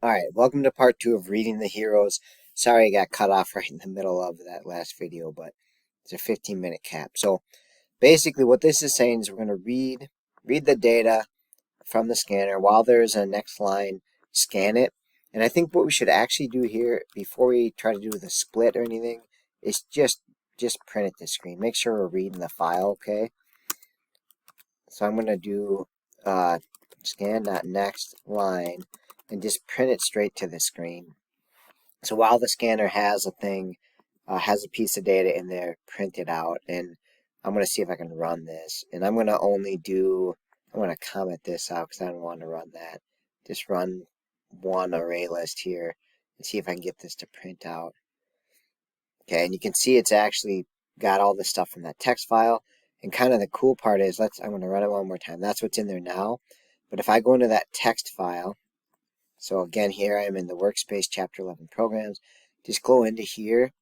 Alright, welcome to part 2 of reading the heroes. Sorry I got cut off right in the middle of that last video, but it's a 15-minute cap. So basically what this is saying is we're going to read the data from the scanner. While there's a next line, scan it. And I think what we should actually do here, before we try to do the split or anything, is just print it to screen. Make sure we're reading the file, okay? So I'm going to do scan.next line and just print it straight to the screen. So while the scanner has a thing, has a piece of data in there, print it out. And I'm going to see if I can run this. And I'm going to I'm going to comment this out because I don't want to run that. Just run one array list here and see if I can get this to print out. Okay, and you can see it's actually got all the stuff from that text file. And kind of the cool part is, I'm going to run it one more time. That's what's in there now. But if I go into that text file, so again, here I am in the workspace, chapter 11 programs. Just go into here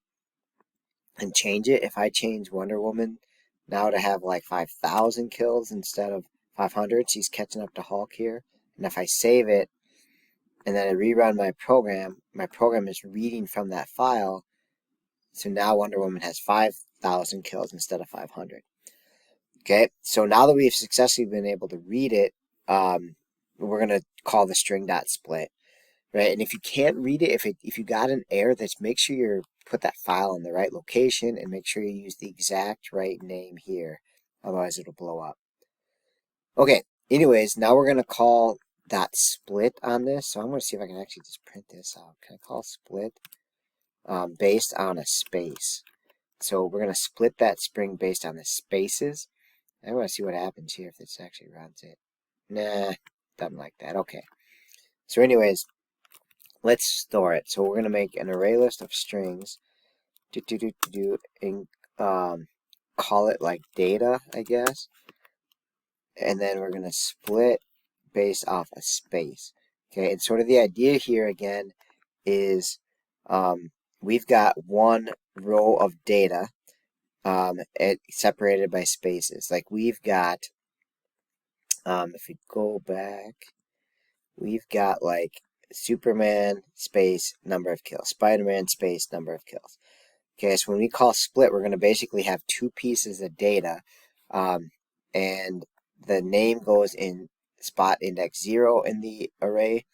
and change it. If I change Wonder Woman now to have like 5,000 kills instead of 500, she's catching up to Hulk here. And if I save it and then I rerun my program is reading from that file. So now Wonder Woman has 5,000 kills instead of 500. Okay, so now that we've successfully been able to read it, we're going to call the string.split, right? And if you can't read it, if you got an error, just make sure you put that file in the right location and make sure you use the exact right name here. Otherwise, it'll blow up. Okay, anyways, now we're going to call that split on this. So I'm going to see if I can actually just print this out. Can I call split based on a space? So we're going to split that string based on the spaces. I want to see what happens here if this actually runs it. Nah, doesn't like that. Okay. So anyways, let's store it. So we're going to make an array list of strings. And call it like data, I guess. And then we're going to split based off a space. Okay, and sort of the idea here again is we've got one row of data separated by spaces. Like we've got, if we go back, we've got like Superman space number of kills, Spider-Man space number of kills. Okay, so when we call split, we're going to basically have two pieces of data, and the name goes in spot index 0 in the array,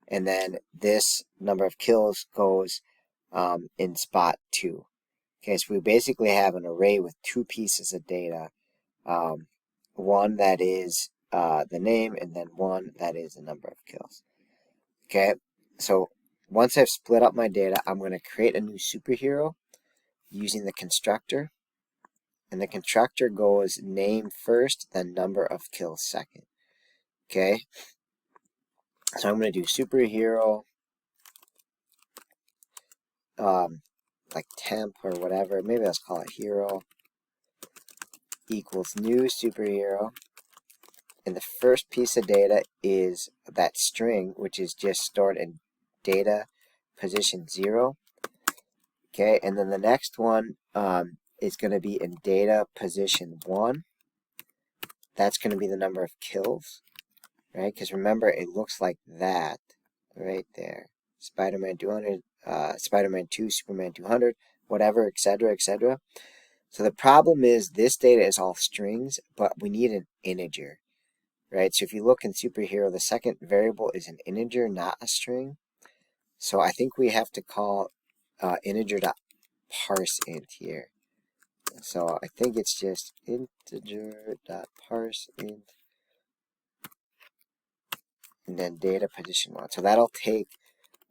and then this number of kills goes in spot 2. Okay, so we basically have an array with two pieces of data, one that is the name, and then one that is the number of kills. Okay, so once I've split up my data, I'm going to create a new superhero using the constructor. And the constructor goes name first, then number of kills second. Okay, so I'm going to do superhero like temp or whatever. Maybe let's call it hero equals new superhero. And the first piece of data is that string, which is just stored in data position 0. Okay, and then the next one is going to be in data position 1. That's going to be the number of kills, right? Because remember, it looks like that right there. Spider-Man 200, Spider-Man 2, Superman 200, whatever, etc., etc. So the problem is this data is all strings, but we need an integer, right? So if you look in superhero, the second variable is an integer, not a string. So I think we have to call integer.parseInt here. So I think it's just integer.parseInt and then data position 1. So that'll take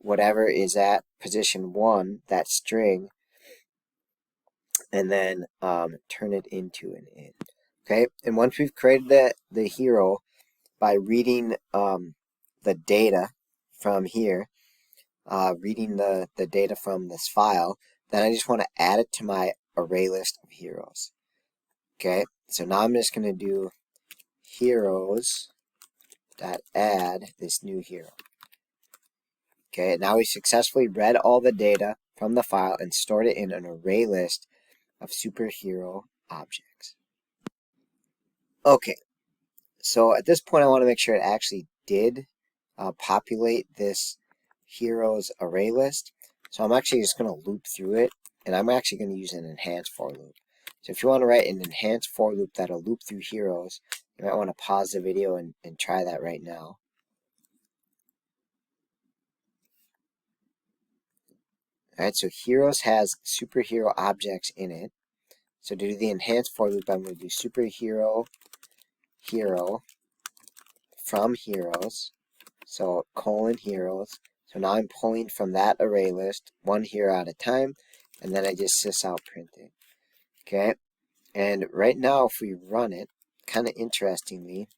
whatever is at position 1, that string, and then turn it into an int. Okay, and once we've created the hero by reading the data from here, reading the data from this file, then I just want to add it to my array list of heroes. Okay, so now I'm just going to do heroes.add this new hero. Okay, now we successfully read all the data from the file and stored it in an array list of superhero objects. Okay, so at this point I want to make sure it actually did populate this heroes array list. So I'm actually just going to loop through it, and I'm actually going to use an enhanced for loop. So if you want to write an enhanced for loop that'll loop through heroes, you might want to pause the video and try that right now. Alright, so heroes has superhero objects in it. So to do the enhanced for loop, I'm going to do superhero hero from heroes. So colon heroes. So now I'm pulling from that array list one hero at a time, and then I just sys out print it. Okay, and right now if we run it, kind of interestingly,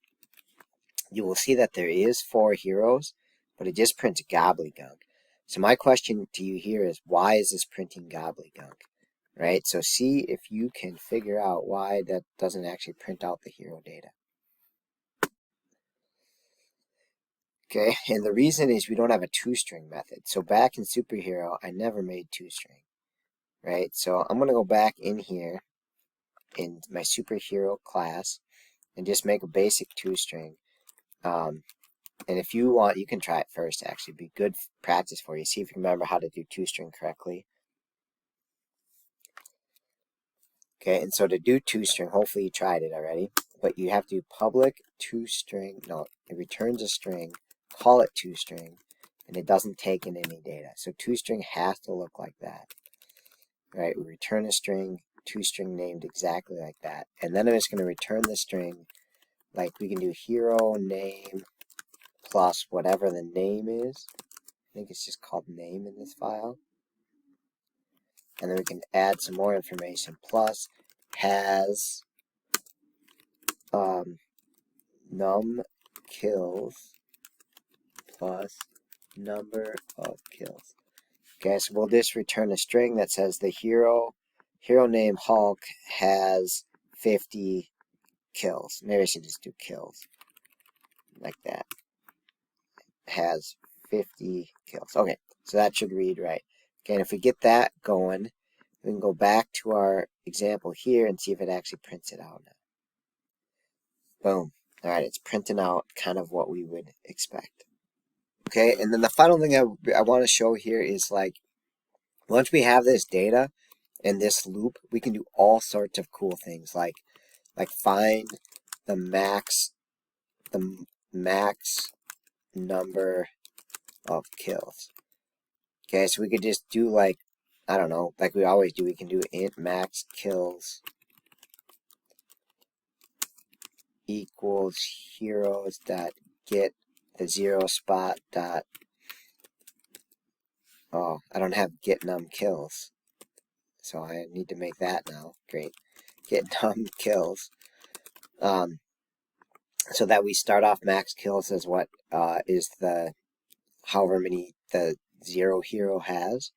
you will see that there is 4 heroes, but it just prints gobbledygook. So my question to you here is, why is this printing gobbledygook? Right, so see if you can figure out why that doesn't actually print out the hero data. Okay, and the reason is we don't have a toString method. So back in SuperHero, I never made toString, right? So I'm going to go back in here in my SuperHero class and just make a basic toString. And if you want, you can try it first, actually. Be good practice for you. See if you remember how to do toString correctly. Okay, and so to do toString, hopefully you tried it already, but you have to do public toString. No, it returns a string, call it toString, and it doesn't take in any data. So toString has to look like that. Right, we return a string, toString named exactly like that. And then I'm just going to return the string, like we can do hero name plus whatever the name is. I think it's just called name in this file. And then we can add some more information, plus has num kills plus number of kills. Okay, so we'll just return a string that says the hero name Hulk has 50 kills. Maybe I should just do kills like that. Has 50 kills. Okay, so that should read right. Okay, and if we get that going, we can go back to our example here and see if it actually prints it out now. Boom. All right, it's printing out kind of what we would expect. Okay, and then the final thing I want to show here is, like, once we have this data and this loop, we can do all sorts of cool things, like find the max number of kills. Okay, so we could just do, like, I don't know, like we always do, we can do int max kills equals heroes dot get the 0 spot dot, oh, I don't have get num kills, so I need to make that now. Great, get num kills, so that we start off max kills as what is the however many the 0 hero has,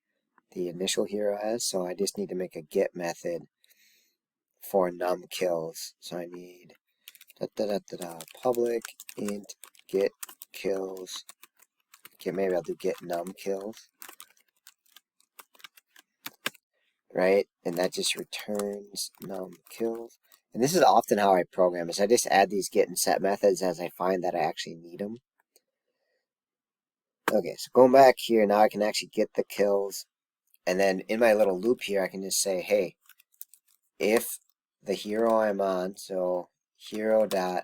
the initial hero has. So I just need to make a get method for num kills. So I need public int get kills. Okay, maybe I'll do get num kills, right? And that just returns num kills. And this is often how I program, is I just add these get and set methods as I find that I actually need them. Okay, so going back here, now I can actually get the kills. And then in my little loop here, I can just say, hey, if the hero I'm on, so hero dot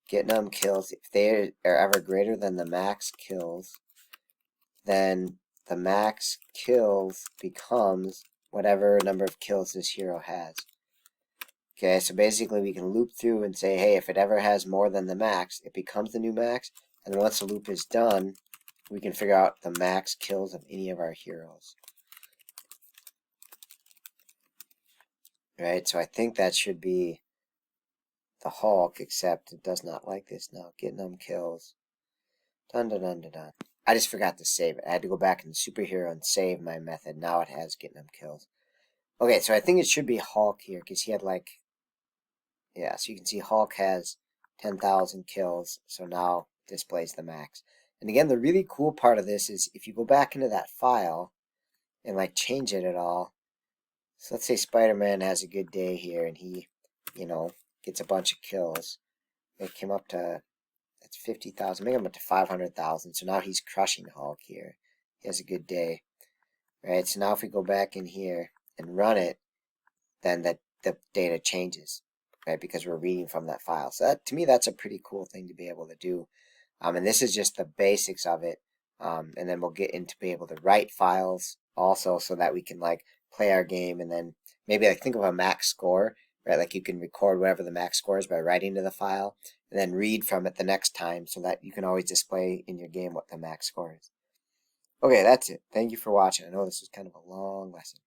get num kills, if they are ever greater than the max kills, then the max kills becomes whatever number of kills this hero has. Okay, so basically we can loop through and say, hey, if it ever has more than the max, it becomes the new max. And then once the loop is done, we can figure out the max kills of any of our heroes. Right, so I think that should be the Hulk, except it does not like this now. Get num kills. Dun dun dun dun dun. I just forgot to save it. I had to go back in the SuperHero and save my method. Now it has get num kills. Okay, so I think it should be Hulk here, because he had, like, yeah, so you can see Hulk has 10,000 kills, so now displays the max. And again, the really cool part of this is if you go back into that file and, like, change it at all. So let's say Spider-Man has a good day here and he, you know, gets a bunch of kills. Make him up to, that's 50,000, make him up to 500,000. So now he's crushing Hulk here. he has a good day, right? So now if we go back in here and run it, then the data changes, right? Because we're reading from that file. So that, to me, that's a pretty cool thing to be able to do. And this is just the basics of it. And then we'll get into be able to write files also, so that we can like play our game, and then maybe like think of a max score, right? Like you can record whatever the max score is by writing to the file, and then read from it the next time, so that you can always display in your game what the max score is. Okay, that's it. Thank you for watching. I know this was kind of a long lesson.